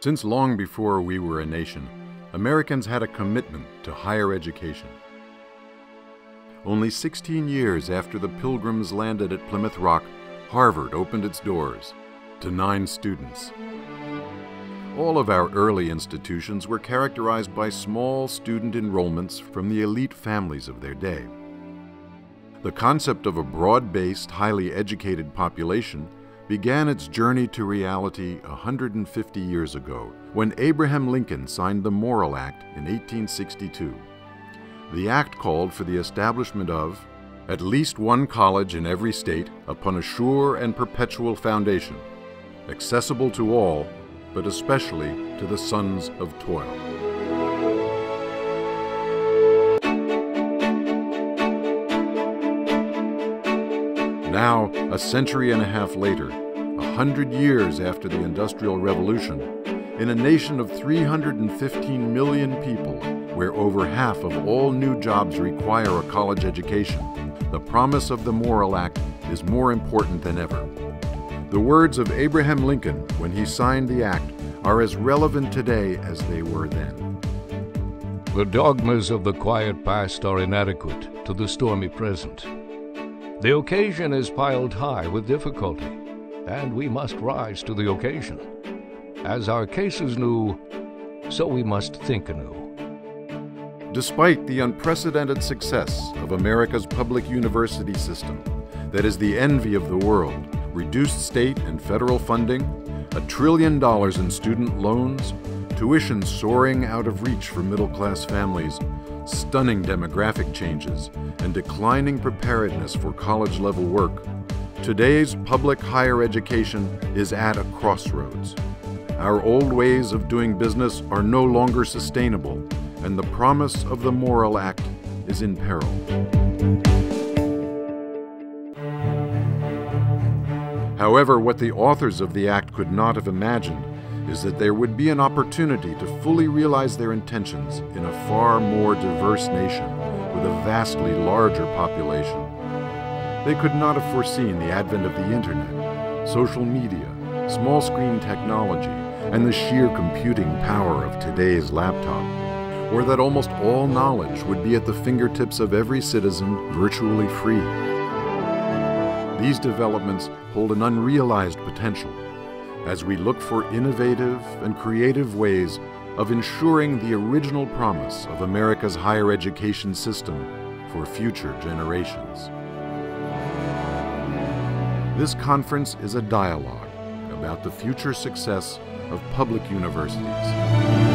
Since long before we were a nation, Americans had a commitment to higher education. Only 16 years after the Pilgrims landed at Plymouth Rock, Harvard opened its doors to 9 students. All of our early institutions were characterized by small student enrollments from the elite families of their day. The concept of a broad-based, highly educated population began its journey to reality 150 years ago, when Abraham Lincoln signed the Morrill Act in 1862. The act called for the establishment of at least one college in every state upon a sure and perpetual foundation, accessible to all, but especially to the sons of toil. Now, a century and a half later, 100 years after the Industrial Revolution, in a nation of 315 million people, where over half of all new jobs require a college education, the promise of the Morrill Act is more important than ever. The words of Abraham Lincoln when he signed the act are as relevant today as they were then. The dogmas of the quiet past are inadequate to the stormy present. The occasion is piled high with difficulty, and we must rise to the occasion. As our case is new, so we must think anew. Despite the unprecedented success of America's public university system, that is the envy of the world, reduced state and federal funding, $1 trillion in student loans, tuition soaring out of reach for middle-class families, stunning demographic changes, and declining preparedness for college-level work, today's public higher education is at a crossroads. Our old ways of doing business are no longer sustainable, and the promise of the Morrill Act is in peril. However, what the authors of the act could not have imagined is that there would be an opportunity to fully realize their intentions in a far more diverse nation with a vastly larger population. They could not have foreseen the advent of the internet, social media, small screen technology, and the sheer computing power of today's laptop, or that almost all knowledge would be at the fingertips of every citizen virtually free. These developments hold an unrealized potential as we look for innovative and creative ways of ensuring the original promise of America's higher education system for future generations. This conference is a dialogue about the future success of public universities.